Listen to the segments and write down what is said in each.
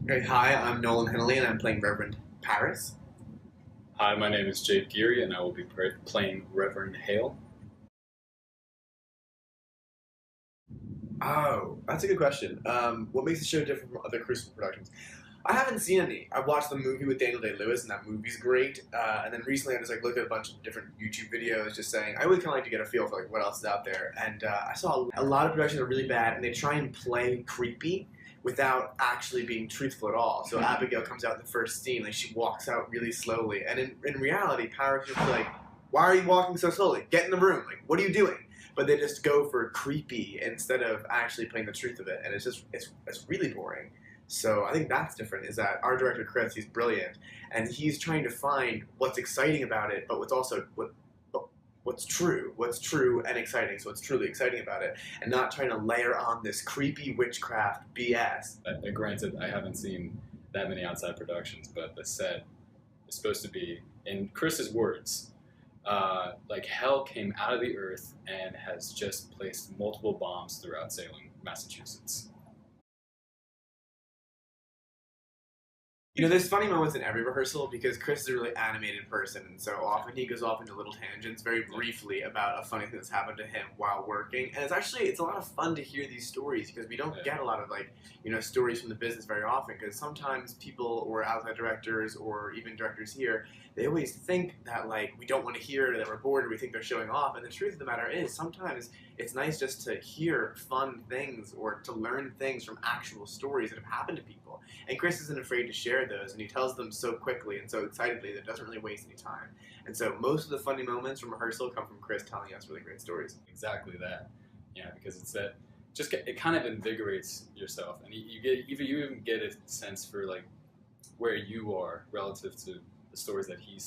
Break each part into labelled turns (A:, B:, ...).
A: Okay, hi, I'm Nolan Hennelly, and I'm playing Reverend Paris.
B: Hi, my name is Geary, and I will be playing Reverend Hale.
A: Oh, that's a good question. What makes the show different from other Crucible productions? I haven't seen any. I watched the movie with Daniel Day-Lewis, and that movie's great. And then recently, I just looked at a bunch of different YouTube videos, just saying I would kind of like to get a feel for what else is out there. And I saw a lot of productions are really bad, and they try and play creepy without actually being truthful at all. So Abigail comes out in the first scene, she walks out really slowly, and in reality, Paris is like, "Why are you walking so slowly? Get in the room! What are you doing?" But they just go for creepy instead of actually playing the truth of it, and it's really boring. So I think that's different. Is that our director Chris? He's brilliant, and he's trying to find what's exciting about it, but what's true and exciting. So what's truly exciting about it, and not trying to layer on this creepy witchcraft BS.
B: Granted, I haven't seen that many outside productions, but the set is supposed to be, in Chris's words, like hell came out of the earth and has just placed multiple bombs throughout Salem, Massachusetts.
A: There's funny moments in every rehearsal because Chris is a really animated person, and so often he goes off into little tangents very briefly about a funny thing that's happened to him while working. And it's a lot of fun to hear these stories because we don't get a lot of stories from the business very often, because sometimes people or outside directors or even directors here, they always think that we don't want to hear that we're bored or we think they're showing off. And the truth of the matter is sometimes it's nice just to hear fun things or to learn things from actual stories that have happened to people. And Chris isn't afraid to share those, and he tells them so quickly and so excitedly that it doesn't really waste any time. And so most of the funny moments from rehearsal come from Chris telling us really great stories.
B: Exactly that. Yeah, because it's that it kind of invigorates yourself, and you even get a sense for where you are relative to the stories that he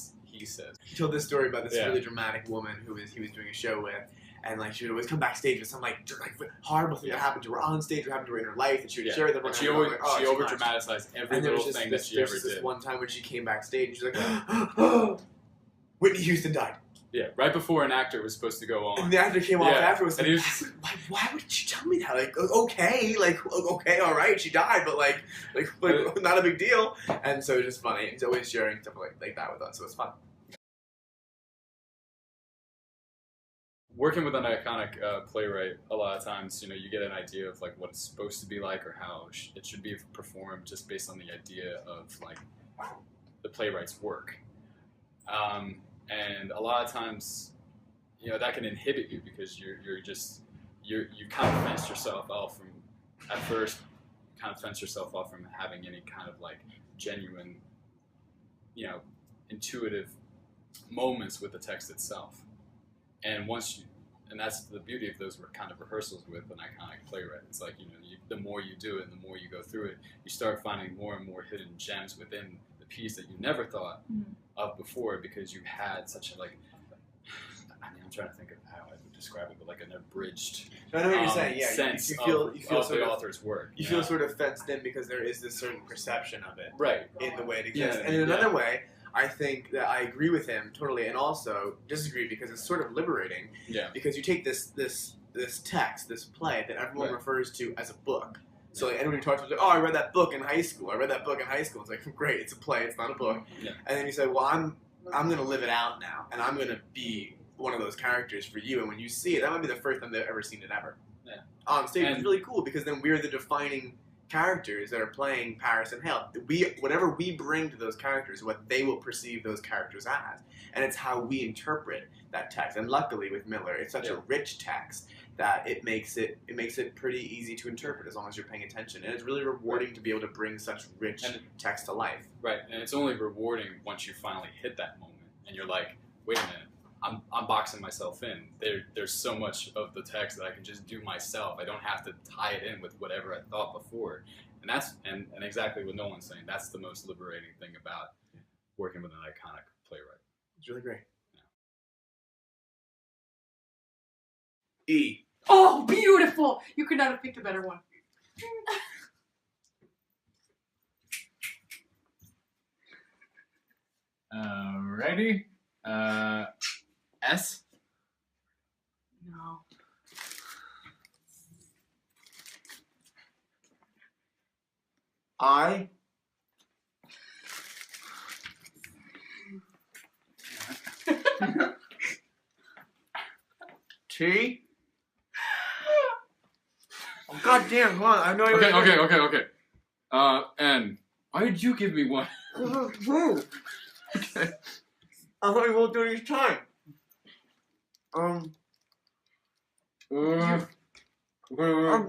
B: says.
A: He told this story about this really dramatic woman he was doing a show with, and she would always come backstage with some horrible thing that happened to her on stage or happened to her in her life, and she would share them.
B: And she over dramatized every little thing that she ever did.
A: This one time when she came backstage, and she's like, Whitney Houston died.
B: Yeah, right before an actor was supposed to go on.
A: And the actor came off afterwards.
B: And he was just
A: why would you tell me that? Okay, all right, she died, but not a big deal. And so it's just funny. He's always sharing stuff like that with us, so it's fun.
B: Working with an iconic playwright, a lot of times, you get an idea of what it's supposed to be like or how it should be performed just based on the idea of the playwright's work. And a lot of times, that can inhibit you because you kind of fence yourself off from, at first, from having any kind of genuine, intuitive moments with the text itself. And and that's the beauty of those kind of rehearsals with an iconic playwright. It's the more you do it and the more you go through it, you start finding more and more hidden gems within the piece that you never thought of before, because you had such I'm trying to think of how I would describe it, but an abridged
A: I know what you're saying. Yeah,
B: sense
A: you feel
B: of the author's work.
A: You feel sort of fenced in because there is this certain perception of it,
B: right,
A: in the way it exists. And in another way, I think that I agree with him totally, and also disagree because it's sort of liberating.
B: Yeah.
A: Because you take this text, this play that everyone refers to as a book. So anybody who talks about, I read that book in high school. It's like, great, it's a play, it's not a book.
B: Yeah.
A: And then you say, well, I'm going to live it out now, and I'm going to be one of those characters for you. And when you see it, that might be the first time they've ever seen it ever.
B: Yeah.
A: On stage, it's really cool because then we're the defining characters that are playing Paris and Hale. Whatever we bring to those characters, what they will perceive those characters as, and it's how we interpret that text. And luckily, with Miller, it's such a rich text that it makes it pretty easy to interpret as long as you're paying attention. And it's really rewarding to be able to bring such rich text to life.
B: Right, and it's only rewarding once you finally hit that moment, and you're like, wait a minute, I'm boxing myself in. There's so much of the text that I can just do myself. I don't have to tie it in with whatever I thought before. And that's and exactly what Nolan's saying. That's the most liberating thing about working with an iconic playwright.
A: It's really great. Yeah. E.
C: Oh, beautiful! You could not have picked a better one.
D: Ready? S?
C: No.
A: I T? Oh, God damn, come on. I know you're
B: Okay. N. Why did you give me one?
A: Okay. I thought you were doing each time. I'm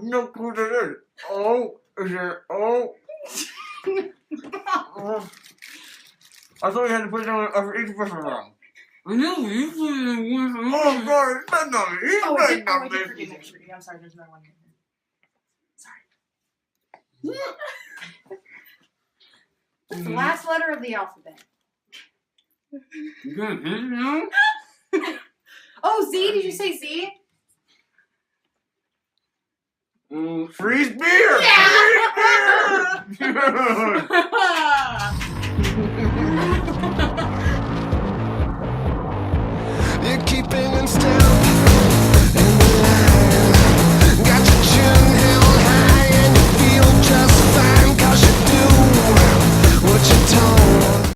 A: no clue to this. Oh, is it O? I thought you had to put it down for each person wrong.
B: No, you put it in one for
A: Oh, God, it's not number. It's
C: Oh, I
A: not
C: did
A: number.
C: forget next week. I'm sorry, there's another one here. Sorry. What's the last letter of the alphabet?
B: You gonna hit it now?
C: Oh, Z? Did you say Z?
A: Freeze beer!
C: Yeah!
A: Freeze beer!